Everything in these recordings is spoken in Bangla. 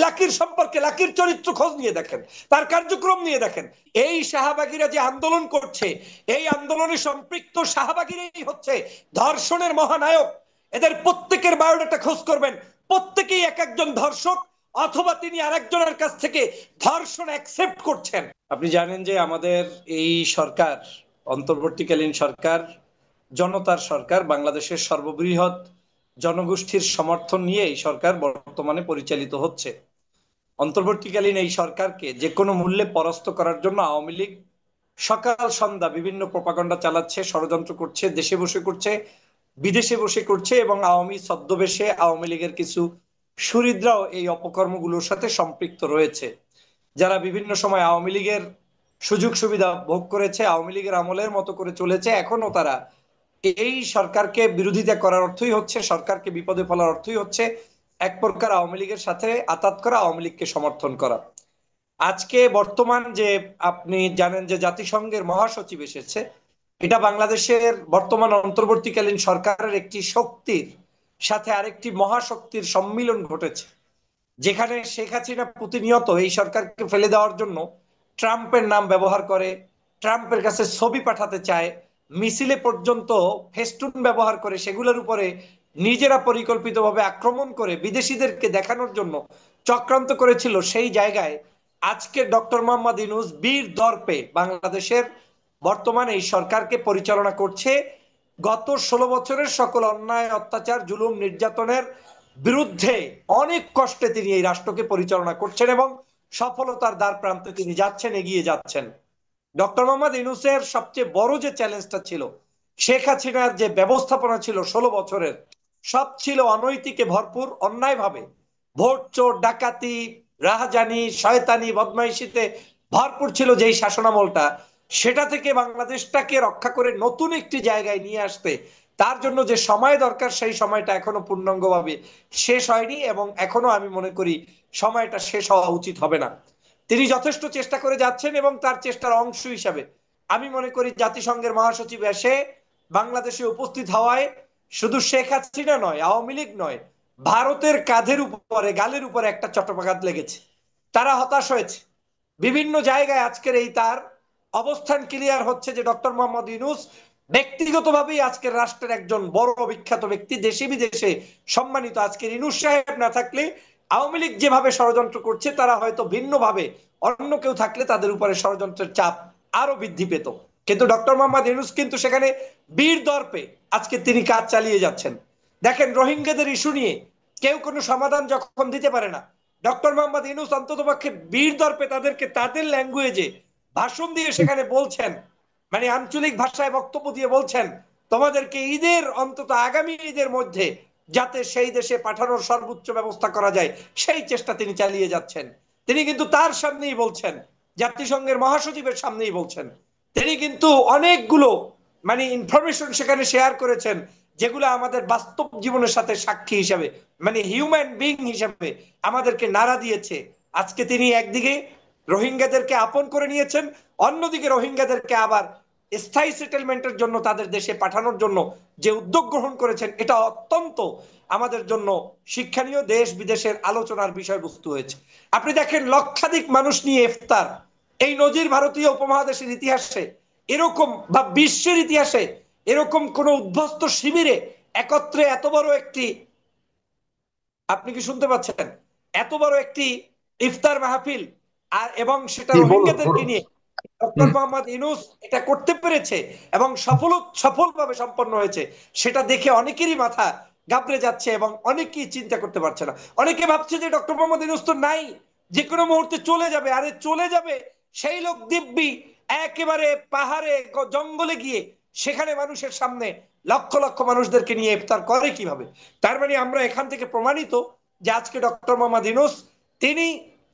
লাকির সম্পর্কে, লাকির চরিত্র খোঁজ নিয়ে দেখেন, তার কার্যক্রম নিয়ে দেখেন। এই শাহবাগীরা যে আন্দোলন করছে, এই আন্দোলনে সম্পৃক্ত শাহবাগীরাই হচ্ছে ধর্ষণের মহানায়ক। এদের প্রত্যেকের বায়োডাটা খোঁজ করবেন, প্রত্যেকেই এক একজন ধর্ষক, অথবা তিনি আরেকজনের কাছ থেকে ধর্ষণ অ্যাকসেপ্ট করছেন। আপনি জানেন যে আমাদের এই সরকার, অন্তর্বর্তীকালীন সরকার, জনতার সরকার, বাংলাদেশের সর্ববৃহৎ জনগোষ্ঠীর সমর্থন নিয়ে এই সরকার বর্তমানে পরিচালিত হচ্ছে। অন্তর্বর্তীকালীন এই সরকারকে যে কোনো মূল্যে পরাস্ত করার জন্য আওয়ামী লীগ সকাল সন্ধ্যা বিভিন্ন প্রপাগান্ডা চালাচ্ছে, ষড়যন্ত্র করছে, দেশে বসে করছে, বিদেশে বসে করছে, এবং আওয়ামী ছদ্মবেশে আওয়ামী লীগের কিছু সুহৃদরাও এই অপকর্মগুলোর সাথে সম্পৃক্ত রয়েছে। যারা বিভিন্ন সময় আওয়ামী লীগের সুযোগ সুবিধা ভোগ করেছে, আওয়ামী লীগের আমলের মতো করে চলেছে, এখনো তারা এই সরকারকে বিরোধিতা করার অর্থই হচ্ছে, সরকারকে বিপদে ফেলার অর্থই হচ্ছে এক প্রকার আওয়ামী লীগের সাথে আতাত করা, আওয়ামী লীগকে সমর্থন করা। আজকে বর্তমান যে আপনি জানেন যে জাতিসংঘের মহাসচিব এসেছে, এটা বাংলাদেশের বর্তমান অন্তর্বর্তীকালীন সরকারের একটি শক্তির সাথে আরেকটি মহাশক্তির সম্মিলন ঘটেছে, যেখানে শেখ হাসিনা প্রতিনিয়ত এই সরকারকে ফেলে দেওয়ার জন্য ট্রাম্পের নাম ব্যবহার করে, ট্রাম্পের কাছে ছবি পাঠাতে চায়, মিছিলে পর্যন্ত ফেস্টুন ব্যবহার করে সেগুলোর উপরে নিজেরা পরিকল্পিতভাবে আক্রমণ করে বিদেশিদেরকে দেখানোর জন্য চক্রান্ত করেছিল। সেই জায়গায় আজকে ডক্টর মোহাম্মদ ইউনূস বীর দর্পে বাংলাদেশের বর্তমান এই সরকারকে পরিচালনা করছে। গত 16 বছরের সকল অন্যায়, অত্যাচার, জুলুম, নির্যাতনের বিরুদ্ধে অনেক কষ্টে তিনি এই রাষ্ট্রকে পরিচালনা করছেন এবং সফলতার দ্বার প্রান্তে তিনি যাচ্ছেন, এগিয়ে যাচ্ছেন। ডক্টর মোহাম্মদ ইউনূসের সবচেয়ে বড় যে চ্যালেঞ্জটা ছিল, শেখ হাসিনার যে ব্যবস্থাপনা ছিল 16 বছরের, সব ছিল অনৈতিকে ভরপুর, অন্যায় ভাবে ভোট চোর, ডাকাতি, রাহাজানি, শয়তানি, বদমাইশিতে ভরপুর ছিল যেই শাসনামলটা, সেটা থেকে বাংলাদেশটাকে রক্ষা করে নতুন একটি জায়গায় নিয়ে আসতে তার জন্য যে সময় দরকার, সেই সময়টা এখনো পূর্ণাঙ্গভাবে শেষ হয়নি, এবং এখনো আমি মনে করি সময়টা শেষ হওয়া উচিত হবে না। তিনি যথেষ্ট চেষ্টা করে যাচ্ছেন, এবং তার চেষ্টার অংশ হিসাবে আমি মনে করি জাতিসংঘের মহাসচিব এসে বাংলাদেশে উপস্থিত হওয়ায় শুধু শেখ হাসিনা নয়, আওয়ামী লীগ নয়, ভারতের কাঁধের উপরে, গালের উপরে একটা চট্টপাঘাত লেগেছে। তারা হতাশ হয়েছে বিভিন্ন জায়গায়। আজকের এই তার অবস্থান ক্লিয়ার হচ্ছে যে ডক্টর মোহাম্মদ ইউনূস ব্যক্তিগতভাবেই আজকের রাষ্ট্রের একজন বড় বিখ্যাত ব্যক্তি, দেশে বিদেশে সম্মানিত। আজকের ইউনূস সাহেব না থাকলে আওয়ামী লীগ যেভাবে ষড়যন্ত্র করছে, তারা হয়তো ভিন্নভাবে, অন্য কেউ থাকলে তাদের উপরে ষড়যন্ত্রের চাপ আরো বৃদ্ধি পেত। কিন্তু ডক্টর মোহাম্মদ ইউনূস কিন্তু সেখানে বীর দর্পে আজকে তিনি কাজ চালিয়ে যাচ্ছেন। দেখেন, রোহিঙ্গাদের ইস্যু নিয়ে কেউ কোনো সমাধান যখন দিতে পারে না, ডক্টর মোহাম্মদ ইউনূস অন্ততপক্ষে বীর দর্পে তাদেরকে তাদের ল্যাঙ্গুয়েজে ভাষণ দিয়ে সেখানে বলছেন, মানে আঞ্চলিক ভাষায় বক্তব্য দিয়ে বলছেন, তোমাদেরকে ঈদের, অন্তত আগামী ঈদের মধ্যে যাতে সেই দেশে পাঠানোর সর্বোচ্চ ব্যবস্থা করা যায়, সেই চেষ্টা তিনি চালিয়ে যাচ্ছেন। তিনি কিন্তু তার সামনেই বলছেন, জাতিসংঘের মহাসচিবের সামনেই বলছেন। তিনি কিন্তু অনেকগুলো মানে ইনফরমেশন সেখানে শেয়ার করেছেন, যেগুলো আমাদের বাস্তব জীবনের সাথে সাক্ষী হিসাবে, মানে হিউম্যান বিং হিসাবে আমাদেরকে নাড়া দিয়েছে। আজকে তিনি একদিকে রোহিঙ্গাদেরকে আপন করে নিয়েছেন, অন্যদিকে রোহিঙ্গাদেরকে আবার স্থায়ী সেটেলমেন্টের জন্য তাদের দেশে পাঠানোর জন্য যে উদ্যোগ গ্রহণ করেছেন, এটা অত্যন্ত আমাদের জন্য শিক্ষণীয়, দেশ বিদেশের আলোচনার বিষয়বস্তু হয়েছে। আপনি দেখেন, লক্ষাধিক মানুষ নিয়ে ইফতার, এই নজির ভারতীয় উপমহাদেশের ইতিহাসে এরকম বা বিশ্বের ইতিহাসে এরকম কোন উদ্ভস্ত শিবিরে একত্রে এত বড় একটি, আপনি কি শুনতে পাচ্ছেন, এত বড় একটি ইফতার মাহফিল, আর এবং সেটা জি, বলুন রোহিঙ্গাদেরকে বলুন। নিয়ে ডক্টর হুম। মোহাম্মদ ইউনূস এটা করতে পেরেছে এবং সফলভাবে সম্পন্ন হয়েছে, সেটা দেখে অনেকেরই মাথা ঘাবড়ে যাচ্ছে এবং অনেকেই চিন্তা করতে পারছে না। অনেকে ভাবছে যে ডক্টর মোহাম্মদ ইউনূস তো নাই, যে কোনো মুহূর্তে চলে যাবে। আরে চলে যাবে, সেই লোক দিব্যি একেবারে পাহাড়ে জঙ্গলে গিয়ে সেখানে মানুষের সামনে লক্ষ লক্ষ মানুষদেরকে নিয়ে ইফতার করে কিভাবে? তার মানে আমরা এখান থেকে প্রমাণিত যে আজকে ডক্টর মোহাম্মদ ইউনূস তিনি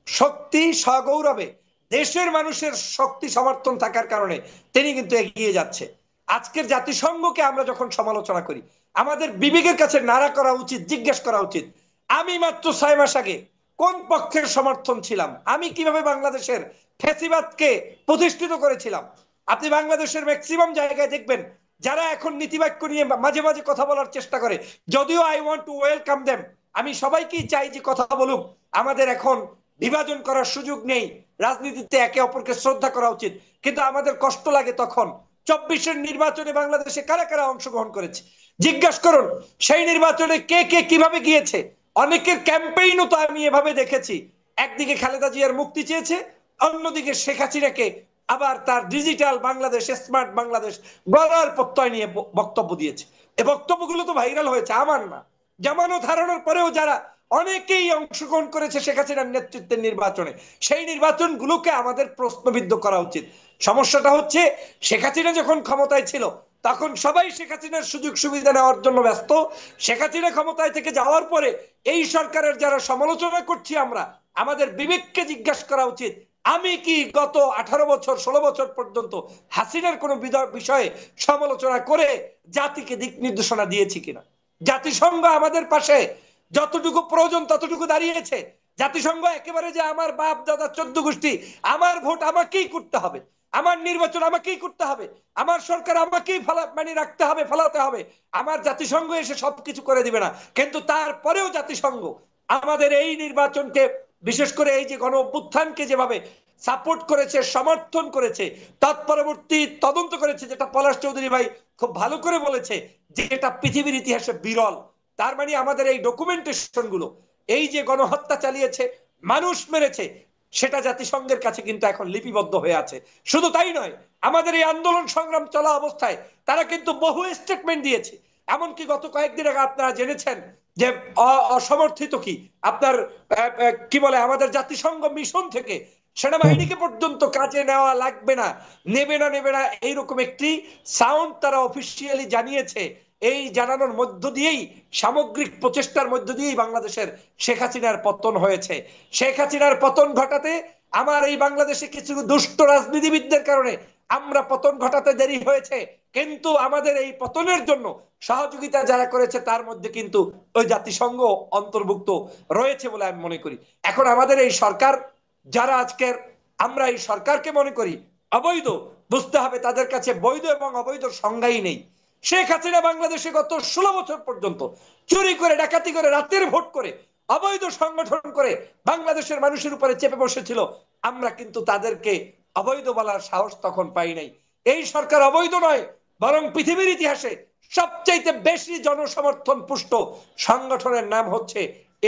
শক্তি সগৌরবে, দেশের মানুষের শক্তি সমর্থন থাকার কারণে তিনি কিন্তু এগিয়ে যাচ্ছে। আজকের জাতিসংঘকে আমরা যখন সমালোচনা করি, আমাদের বিবেকের কাছে নাড়া করা উচিত, জিজ্ঞেস করা উচিত, আমি মাত্র 6 মাস আগে কোন পক্ষের সমর্থন ছিলাম, আমি কিভাবে বাংলাদেশের ফ্যাসিবাদকে প্রতিষ্ঠিত করেছিলাম। আপনি বাংলাদেশের ম্যাক্সিমাম জায়গায় দেখবেন যারা এখন নীতিবাক্য নিয়ে মাঝে মাঝে কথা বলার চেষ্টা করে, যদিও I want to welcome them, আমি সবাইকেই চাই যে কথা বলুক, আমাদের এখন বিভাজন করার সুযোগ নেই, রাজনীতিতে একে অপরকে শ্রদ্ধা করা উচিত। কিন্তু আমাদের কষ্ট লাগে তখন 24-এর নির্বাচনে বাংলাদেশে কারা কারা অংশগ্রহণ করেছে জিজ্ঞাসা করুন, সেই নির্বাচনে কে কে কিভাবে গিয়েছে। অনেকের ক্যাম্পেইনও তো আমি এভাবে দেখেছি, একদিকে খালেদা জিয়ার মুক্তি চেয়েছে, অন্যদিকে শেখ হাসিনাকে আবার তার ডিজিটাল বাংলাদেশ, স্মার্ট বাংলাদেশ গড়ার প্রত্যয় নিয়ে বক্তব্য দিয়েছে। এই বক্তব্যগুলো তো ভাইরাল হয়েছে, আমার না, জামানত হারানোর পরেও যারা অনেকেই অংশগ্রহণ করেছে শেখ হাসিনার নেতৃত্বের নির্বাচনে, সেই নির্বাচনগুলোকে আমাদের প্রশ্নবিদ্ধ করা উচিত। সমস্যাটা হচ্ছে শেখ হাসিনা যখন ক্ষমতায় ছিল তখন সবাই শেখ হাসিনার সুযোগ সুবিধা নেওয়ার জন্য ব্যস্ত। শেখ হাসিনা ক্ষমতায় থেকে যাওয়ার পরে এই সরকারের যারা সমালোচনা করছি আমরা, আমাদের বিবেককে জিজ্ঞাসা করা উচিত, আমি কি গত 18 বছর 16 বছর পর্যন্ত হাসিনার কোনো বিষয়ে সমালোচনা করে জাতিকে দিক নির্দেশনা দিয়েছি কিনা? জাতিসংঘ আমাদের পাশে যতটুকু প্রয়োজন ততটুকু দাঁড়িয়েছে। জাতিসংঘ একেবারে যে আমার বাপ দাদা 14 গোষ্ঠী, আমার ভোট আমাকেই করতে হবে, আমার নির্বাচন আমাকেই করতে হবে, আমার সরকার আমাকেই মানে রাখতে হবে, ফেলাতে হবে, আমার জাতিসংঘ এসে সবকিছু করে দিবে না। কিন্তু তারপরেও জাতিসংঘ আমাদের এই নির্বাচনকে, বিশেষ করে এই যে গণ অভ্যুত্থানকে যেভাবে সাপোর্ট করেছে, সমর্থন করেছে, তৎপরবর্তী তদন্ত করেছে, যেটা পলাশ চৌধুরী ভাই খুব ভালো করে বলেছে, যেটা পৃথিবীর ইতিহাসে বিরল। তার মানে আমাদের এই ডকুমেন্টেশন গুলো, এই যে গণহত্যা চালিয়েছে, মানুষ মেরেছে, সেটা জাতিসংঘের কাছে কিন্তু এখন লিপিবদ্ধ হয়ে আছে। শুধু তাই নয়, আমাদের এই আন্দোলন সংগ্রাম চলা অবস্থায় তারা কিন্তু বহু স্টেটমেন্ট দিয়েছে। এমনকি গত কয়েকদিন আগে আপনারা জেনেছেন যে অসমর্থিত কি আপনার কি বলে আমাদের জাতিসংঘ মিশন থেকে সেনাবাহিনীকে পর্যন্ত কাজে নেওয়া লাগবে না, নেবে না, নেবে না, এইরকম একটি সাউন্ড তারা অফিসিয়ালি জানিয়েছে। এই জানানোর মধ্য দিয়েই, সামগ্রিক প্রচেষ্টার মধ্য দিয়েই বাংলাদেশের শেখ হাসিনার পতন হয়েছে। শেখ হাসিনার পতন ঘটাতে আমার এই বাংলাদেশে কিছু দুষ্ট রাজনীতিবিদদের কারণে আমরা পতন ঘটাতে দেরি হয়েছে, কিন্তু আমাদের এই পতনের জন্য সহযোগিতা যারা করেছে তার মধ্যে কিন্তু ওই জাতিসংঘ অন্তর্ভুক্ত রয়েছে বলে আমি মনে করি। এখন আমাদের এই সরকার যারা আজকের, আমরা এই সরকারকে মনে করি অবৈধ, বুঝতে হবে তাদের কাছে বৈধ এবং অবৈধ সংজ্ঞাই নেই। শেখ হাসিনা বাংলাদেশে গত 16 বছর পর্যন্ত চুরি করে, ডাকাতি করে, রাতের ভোট করে, অবৈধ সংগঠন করে বাংলাদেশের মানুষের উপরে চেপে বসেছিল। আমরা কিন্তু তাদেরকে অবৈধ বলার সাহস তখন পাই নাই। এই সরকার অবৈধ নয়, বরং পৃথিবীর ইতিহাসে সবচাইতে বেশি জনসমর্থন পুষ্ট সংগঠনের নাম হচ্ছে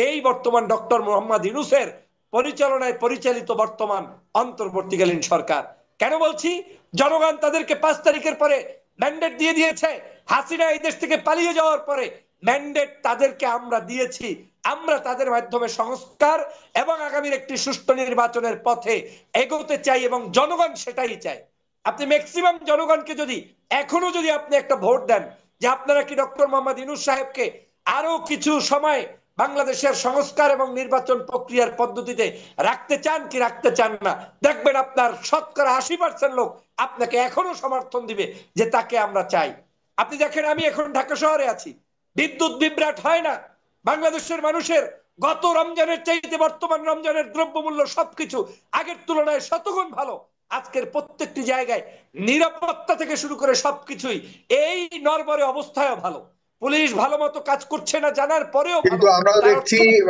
এই বর্তমান ডক্টর মোহাম্মদ ইউনূসের পরিচালনায় পরিচালিত বর্তমান অন্তর্বর্তীকালীন সরকার। কেন বলছি? জনগণ তাদেরকে 5 তারিখের পরে ম্যান্ডেট দিয়ে দিয়েছে। হাসিনা এই দেশ থেকে পালিয়ে যাওয়ার পরে ম্যান্ডেট তাদেরকে আমরা দিয়েছি। আমরা তাদের মাধ্যমে সংস্কার এবং আগামীর একটি সুষ্ঠু নির্বাচনের পথে এগোতে চাই এবং জনগণ সেটাই চায়। আপনি ম্যাক্সিমাম জনগণকে যদি এখনো যদি আপনি একটা ভোট দেন যে আপনারা কি ডক্টর মোহাম্মদ ইউনূস সাহেবকে আরো কিছু সময় বাংলাদেশের সংস্কার এবং নির্বাচন প্রক্রিয়ার পদ্ধতিতে রাখতে চান কি রাখতে চান না, দেখবেন আপনার শতকরা 80% লোক আপনাকে এখনো সমর্থন দিবে যে তাকে আমরা চাই। আপনি দেখেন, আমি এখন ঢাকা শহরে আছি, বিদ্যুৎ বিভ্রাট হয় না। বাংলাদেশের মানুষের গত রমজানের চাইতে বর্তমান রমজানের দ্রব্যমূল্য সবকিছু আগের তুলনায় শতগুণ ভালো। আজকের প্রত্যেকটি জায়গায় নিরাপত্তা থেকে শুরু করে সবকিছুই এই নরবরে অবস্থায় ভালো। পুলিশ ভালো মতো কাজ করছে না জানার পরেও কিন্তু ভালো।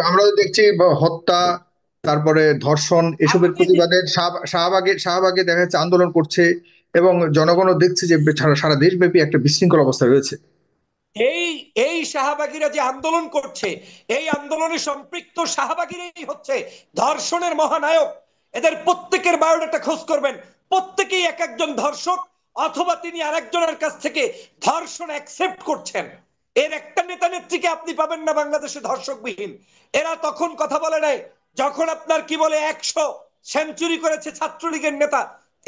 আমরাও দেখছি হত্যা, তারপরে ধর্ষণ, এসবের আপনি প্রতিবাদে শাহবাগে শাহবাগে দেখা যাচ্ছে আন্দোলন করছে, এবং জনগণও দেখছে যে সারা সারা দেশব্যাপী একটা বিশৃঙ্খল অবস্থা রয়েছে। এই এই শাহবাগীরা যে আন্দোলন করছে, এই আন্দোলনে সম্পৃক্ত শাহবাগীরাই হচ্ছে ধর্ষণের মহানায়ক। এদের প্রত্যেকের বায়োডাটা খোঁজ করবেন, প্রত্যেকেই এক একজন ধর্ষক, অথবা তিনি আরেকজনের কাছ থেকে ধর্ষণ অ্যাকসেপ্ট করছেন। এর একটা নেতা নেত্রীকে আপনি পাবেন না বাংলাদেশে ধর্ষকবিহীন। এরা তখন কথা বলে নাই যখন আপনার কি বলে 100 সেঞ্চুরি করেছে ছাত্রলীগের নেতা।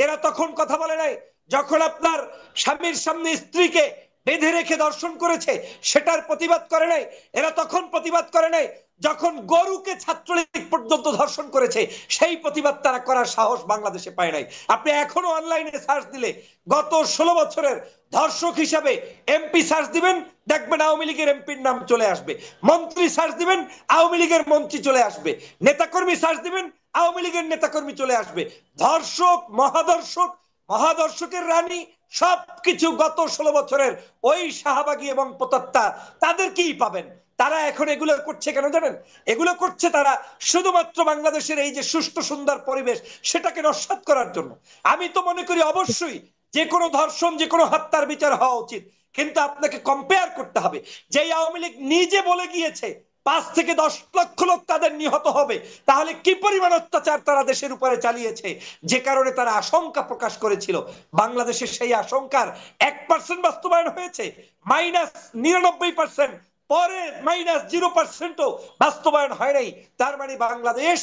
এরা তখন কথা বলে নাই যখন আপনার স্বামীর সামনে স্ত্রীকে বেঁধে রেখে দর্শন করেছে, সেটার প্রতিবাদ করে নাই। এরা তখন প্রতিবাদ করে নাই যখন গরুকে ছাত্রলীগ পর্যন্ত ধর্ষণ করেছে, সেই প্রতিবাদ তারা করার সাহস বাংলাদেশে পায় নাই। আপনি এখনো অনলাইনে সার্চ দিলে গত 16 বছরের ধর্ষক হিসাবে এমপি সার্চ দিবেন, দেখবেন আওয়ামী লীগের এমপির নাম চলে আসবে। মন্ত্রী সার্চ দিবেন, আওয়ামী লীগের মন্ত্রী চলে আসবে। নেতাকর্মী সার্চ দিবেন, আওয়ামী লীগের নেতাকর্মী চলে আসবে। ধর্ষক, মহাদর্শক, মহাদর্শকের রানী, সবকিছু গত 16 বছরের ওই শাহবাগী এবং প্রতাত্তা তাদেরকেই পাবেন। তারা এখন এগুলো করছে কেন জানেন? এগুলো করছে তারা শুধুমাত্র বাংলাদেশের এই যে সুষ্ঠু সুন্দর পরিবেশ সেটাকে নস্যাৎ করার জন্য। আমি তো মনে করি অবশ্যই যে কোনো ধর্ষণ, যে কোনো হত্যার বিচার হওয়া উচিত, কিন্তু আপনাকে কম্পেয়ার করতে হবে। যে আওয়ামী লীগ নিজে বলে গিয়েছে 5 থেকে 10 লক্ষ লোক তাদের নিহত হবে, তাহলে কি পরিমাণ অত্যাচার তারা দেশের উপরে চালিয়েছে, যে কারণে তারা আশঙ্কা প্রকাশ করেছিল। বাংলাদেশের সেই আশঙ্কার 1% বাস্তবায়ন হয়েছে, -99%, পরে -0%ও বাস্তবায়ন হয় নাই। তার মানে বাংলাদেশ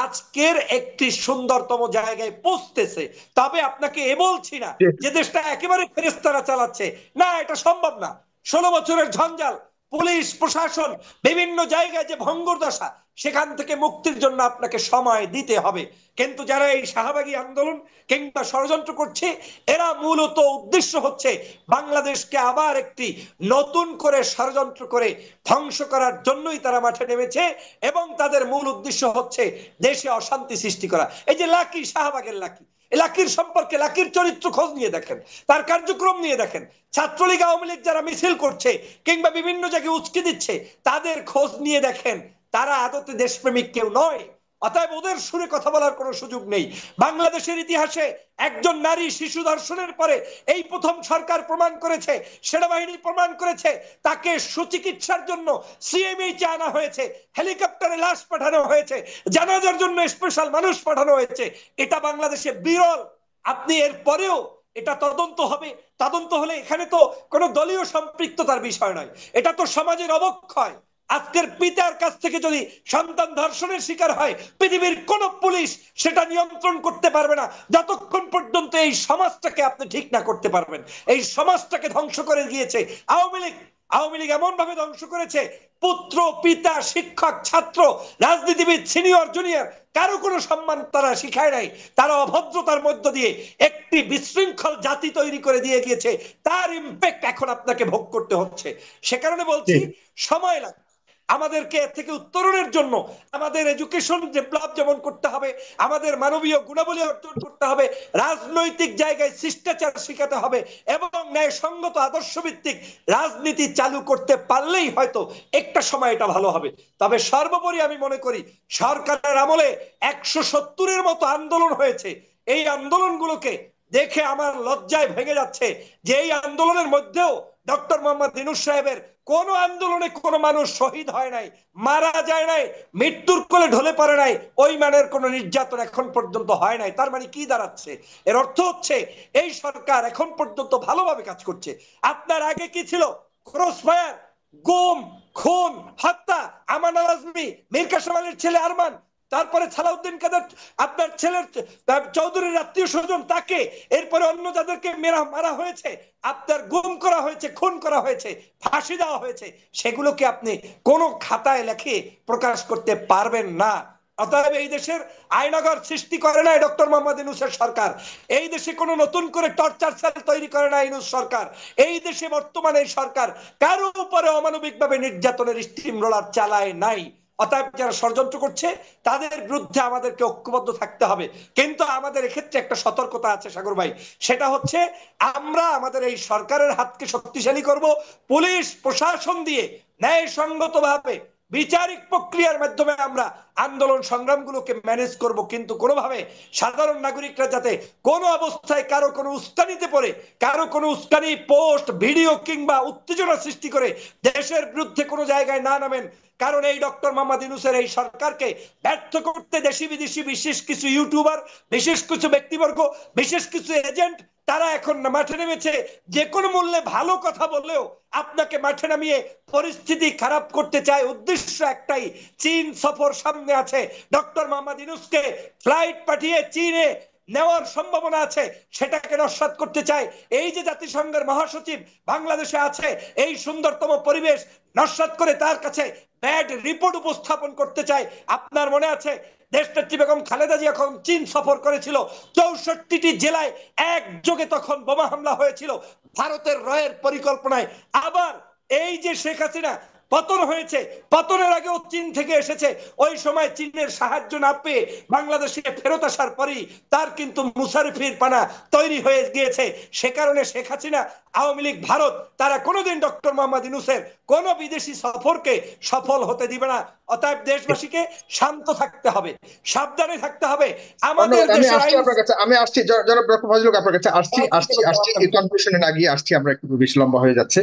আজকের একটি সুন্দরতম জায়গায় পৌঁছতেছে। তবে আপনাকে বলছি না যে দেশটা একেবারে ফেরেশতারা চালাচ্ছে, না, এটা সম্ভব না। 16 বছরের ঝঞ্ঝাল, পুলিশ প্রশাসন, বিভিন্ন জায়গায় যে ভঙ্গুর দশা, সেখান থেকে মুক্তির জন্য আপনাকে সময় দিতে হবে। কিন্তু যারা এই শাহবাগী আন্দোলন কিংবা ষড়যন্ত্র করছে, এরা মূলত উদ্দেশ্য হচ্ছে বাংলাদেশকে আবার একটি নতুন করে ষড়যন্ত্র করে ধ্বংস করার জন্যই তারা মাঠে নেমেছে, এবং তাদের মূল উদ্দেশ্য হচ্ছে দেশে অশান্তি সৃষ্টি করা। এই যে লাকি, শাহবাগের লাকি, লাকির সম্পর্কে, লাকির চরিত্র খোঁজ নিয়ে দেখেন, তার কার্যক্রম নিয়ে দেখেন। ছাত্রলীগ, আওয়ামী লীগ যারা মিছিল করছে কিংবা বিভিন্ন জায়গায় উস্কে দিচ্ছে, তাদের খোঁজ নিয়ে দেখেন, তারা আদতে দেশপ্রেমিক কেউ নয়। অতএব ওদের সুরে কথা বলার কোনো সুযোগ নেই। বাংলাদেশের ইতিহাসে একজন নারী শিশু ধর্ষণের পরে এই প্রথম সরকার প্রমাণ করেছে, সেনাবাহিনী প্রমাণ করেছে, তাকে সুচিকিৎসার জন্য সিএমএইচে আনা হয়েছে, হেলিকপ্টারে লাশ পাঠানো হয়েছে, জানাজার জন্য স্পেশাল মানুষ পাঠানো হয়েছে। এটা বাংলাদেশে বিরল। আপনি এর পরেও এটা তদন্ত হবে। তদন্ত হলে এখানে তো কোনো দলীয় সম্পৃক্ততার বিষয় নয়, এটা তো সমাজের অবক্ষয়। আজকের পিতার কাছ থেকে যদি সন্তান ধর্ষণের শিকার হয়, পৃথিবীর কোন পুলিশ সেটা নিয়ন্ত্রণ করতে পারবে না যতক্ষণ পর্যন্ত এই সমাজটাকে আপনি ঠিক না করতে পারবেন। এই সমাজটাকে ধ্বংস করে গিয়েছে আওয়ামী লীগ। আওয়ামী লীগ এমন ভাবে ধ্বংস করেছে, পুত্র, পিতা, শিক্ষক, ছাত্র, রাজনীতিবিদ, সিনিয়র জুনিয়র, কারো কোনো সম্মান তারা শিখায় নাই। তারা অভদ্রতার মধ্য দিয়ে একটি বিশৃঙ্খল জাতি তৈরি করে দিয়ে গিয়েছে। তার ইম্প্যাক্ট এখন আপনাকে ভোগ করতে হচ্ছে। সে কারণে বলছি, সময় লাগে আমাদেরকে এর থেকে উত্তরণের জন্য। আমাদের এডুকেশন ডেভেলপ যেমন করতে হবে, আমাদের মানবীয় গুণাবলী অর্জন করতে হবে, রাজনৈতিক জায়গায় শিষ্টাচার শিখাতে হবে, এবং ন্যায়সঙ্গত আদর্শভিত্তিক রাজনীতি চালু করতে পারলেই হয়তো একটা সময় এটা ভালো হবে। তবে সর্বোপরি আমি মনে করি সরকারের আমলে 170-এর মতো আন্দোলন হয়েছে। এই আন্দোলনগুলোকে দেখে আমার লজ্জায় ভেঙে যাচ্ছে যে এই আন্দোলনের মধ্যেও ডক্টর মোহাম্মদ ইউনূস সাহেবের কোন আন্দোলনে কোন মানুষ শহীদ হয় নাই, মারা যায় নাই, মৃত্যুর কোলে ঢলে পড়ে নাই, ওই মানের কোন নির্যাতন এখন পর্যন্ত হয় নাই। তার মানে কি দাঁড়াচ্ছে? এর অর্থ হচ্ছে এই সরকার এখন পর্যন্ত ভালোভাবে কাজ করছে। আপনার আগে কি ছিল? ক্রস ফায়ার, গুম, খুন, হত্যা, আমান আল আজমি, মীর কাসেম আলীর ছেলে আরমান, তারপরে সালাউদ্দিন কাদের আপনার ছেলের চৌধুরীর আত্মীয় স্বজন, তাকে, এরপরে অন্য যাদেরকে মারা হয়েছে, আপনার গুম করা হয়েছে, খুন করা হয়েছে, ফাঁসি দেওয়া হয়েছে, সেগুলোকে আপনি কোনো খাতায় লেখে প্রকাশ করতে পারবেন না। অতএব এই দেশের আইনাগর সৃষ্টি করে নাই ডক্টর মোহাম্মদ ইউনূসের সরকার। এই দেশে কোনো নতুন করে টর্চার সেল তৈরি করে নাই ইউনূস সরকার। এই দেশে বর্তমানে এই সরকার কারো উপরে অমানবিকভাবে নির্যাতনের স্টিম রোলার চালায় নাই। অতএব যারা ষড়যন্ত্র করছে তাদের বিরুদ্ধে আমাদেরকে ঐক্যবদ্ধ থাকতে হবে। কিন্তু আমাদের এক্ষেত্রে একটা সতর্কতা আছে সাগর ভাই, সেটা হচ্ছে আমরা আমাদের এই সরকারের হাতকে শক্তিশালী করব, পুলিশ প্রশাসন দিয়ে ন্যায়সঙ্গত ভাবে বিচারিক প্রক্রিয়ার মাধ্যমে আমরা আন্দোলন সংগ্রামগুলোকে ম্যানেজ করব। কিন্তু কোনোভাবে সাধারণ নাগরিকরা যাতে কোনো অবস্থায় কারো কোনো উস্কানিতে পড়ে, কারো কোনো উস্কানি পোস্ট, ভিডিও কিংবা উত্তেজনা সৃষ্টি করে দেশের বিরুদ্ধে কোনো জায়গায় না নামেন। কারণ এই ডক্টর মোহাম্মদ ইউনূসের এই সরকারকে ব্যর্থ করতে দেশি বিদেশি বিশেষ কিছু ইউটিউবার, বিশেষ কিছু ব্যক্তিবর্গ, বিশেষ কিছু এজেন্ট, তারা এখন মাঠে নেমেছে। যে কোনো মূল্যে ভালো কথা বললেও আপনাকে মাঠে নামিয়ে পরিস্থিতি খারাপ করতে চায়। উদ্দেশ্য একটাই, চীন সফর সামনে আছে, ডক্টর মোহাম্মদ ইউনূসকে ফ্লাইট পাঠিয়ে চীনে নেওয়ার সম্ভাবনা আছে, সেটাকে নস্যাৎ করতে চায়। এই যে জাতিসংঘের মহাসচিব বাংলাদেশে আছে, এই সুন্দরতম পরিবেশ নস্যাৎ করে তার কাছে ব্যাড রিপোর্ট উপস্থাপন করতে চায়। আপনার মনে আছে দেশনেত্রী বেগম খালেদা জিয়া যখন চীন সফর করেছিল, 64টি জেলায় একযোগে তখন বোমা হামলা হয়েছিল ভারতের রয়ের পরিকল্পনায়। আবার এই যে শেখ হাসিনা পতন হয়েছে, পতনের আগেও চীন থেকে এসেছে, ওই সময় চীনের সাহায্য না পেয়ে বাংলাদেশে ফেরত আসার পরই তার কিন্তু মুসারিফির পানা তৈরি হয়ে গিয়েছে। সে কারণে শেখ হাসিনা, আওয়ামী লীগ, ভারত তারা কোনোদিন ডক্টর মোহাম্মদ ইউনূসের কোন বিদেশি সফরকে সফল হতে দিবে না। অতএব দেশবাসীকে শান্ত থাকতে হবে, সাবধানে থাকতে হবে। আমাদের আমি দেশের আসছি আইন আপনার কাছে, আমি আসছি জনাব ডক্টর ফজলুল হক আপনার কাছে, আসছি এই কনক্লুশনে না গিয়ে আসছি, আমরা একটু বেশি লম্বা হয়ে যাচ্ছে।